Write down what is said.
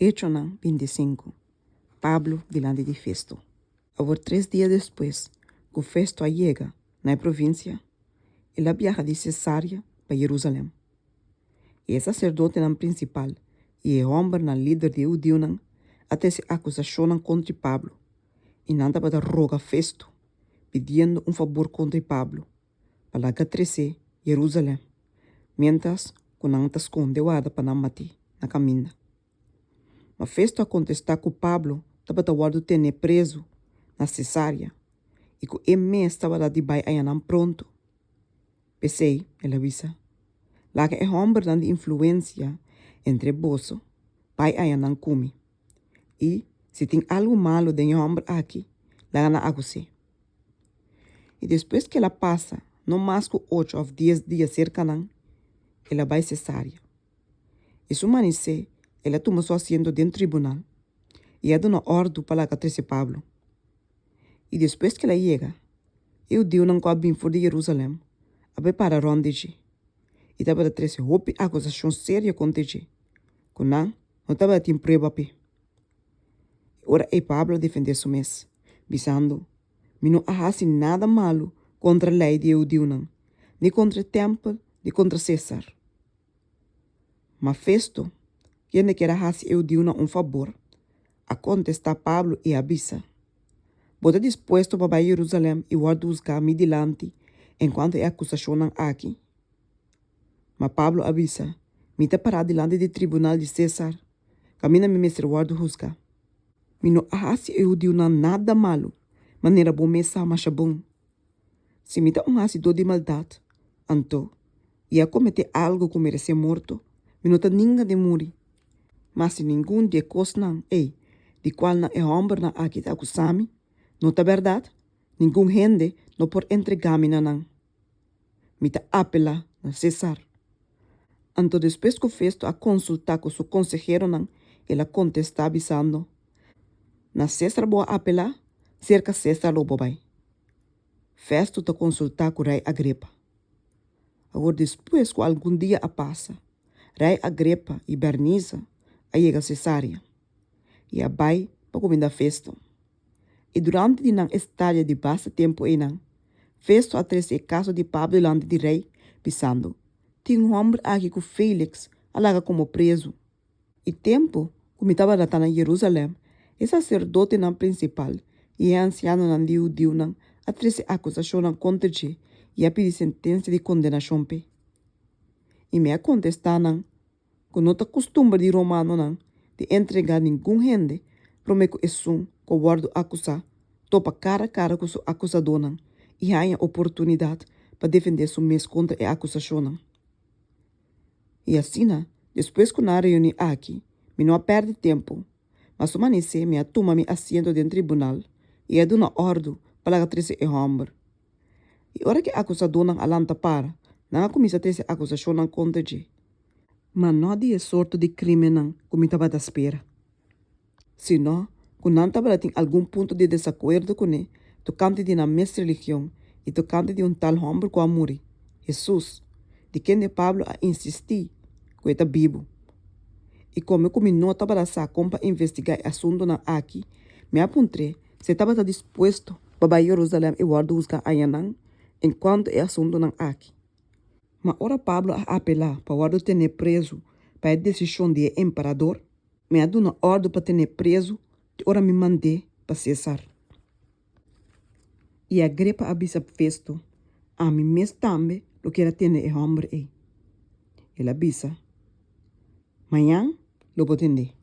Hecho 25. Pablo delante de Festo. Ahora 3 días después, que Festo llega na província, ele viaja de Cesarea para Jerusalém. E é sacerdote principal e é homem líder de judeu até se acusação contra Pablo. E nada para rogar Festo, pedindo favor contra Pablo, para que trece Jerusalém, mientras que não está escondida para não matar na caminha. Mas Festo a contestar que Pablo estava guardado ter preso na Cesária e que ele mesmo estava lá de baixo aí pronto. Pensei, ele avisa, lá que é homem de influência entre bolso, pai aí não come. E se tem algo malo de homem aqui, lá na acusei. E depois que ela passa, não mais que 8 ou 10 dias cerca não, ela vai Cesária. E se amanhecer, ela toma seu assento dentro do tribunal e dá uma ordem para que trece Pablo. E depois que ela chega, eu digo não que vim fora de Jerusalém, a para onde e estava a trece roupa acusação séria contra ele, que não estava a ter prova para. Ora é Pablo defender seu mês, dizendo, me não hace nada malo contra a lei de judeu não, nem contra o templo, nem contra César. Mas Festo, quem quer hacer judeu favor, a contestar Pablo e avisa. Bota disposto para ir a Jerusalém e guarda buscar-me delante enquanto é acusação aqui. Mas Pablo avisa, me está parado delante do tribunal de César, camina me mestre guarda buscar. Me não hace judeu nada malo, maneira bom mesa mas bom. Se me está hace de maldade, então, ia cometer algo que merece morto, me não está ninguém de morrer. Mas se nenhum de coisa não, de qual não é homem não aqui está acusando, não é verdade? Nenhum gente não pode entregar-me não. Me está apela a César. Então, depois que o Festo a consultar com seu consejero não, ele contesta avisando. Na César boa apelar, cerca César lobo vai. Festo te consultar com o rei Agripa. Agora, depois que algum dia a passa, rei Agripa e Bernice a chega a Cesária. E a vai para comida Festo. E durante a estada de basta tempo Festo a trece caso de Pablo delante do rei, pensando, tem homem aqui com Félix, alaga como preso. E tempo, como estava lá em Jerusalém, o sacerdote principal e o anciano de judeu a trece acusação contra ele e a pedir sentença de condenação. E me a contestar que não está costume de romano de entregar nenhum gente para me que que guardo acusar, topa cara a cara com o acusador e há a oportunidade para defender seu mês contra a acusação. E assim, depois que na reunião aqui, me não perde tempo, mas amanhecer me toma me assento dentro do tribunal e é de uma ordem para que trece é homem. E hora que a acusador alanta para, não começa a trece acusação contra ele. Mas não é sorte de crime como estava à espera. Senão, quando não estava tem algum ponto de desacordo com ele, tocante de na mesma religião e tocante de tal homem que a morrer, Jesus, de quem Pablo a insistir que está vivo. E como não estava para investigar o assunto aqui, me apontei se estava disposto para ir a Jerusalém e guardar os gayanang enquanto o assunto aqui. Mas ora Pablo a apelar para guardar ter preso para a decisão do imperador, me deu uma ordem para ter preso, e ora me mandei para César. E a Agripa avisa Festo, a mim mesmo também, lo que era ter o homem aí. Ele avisa, amanhã lo vou atender.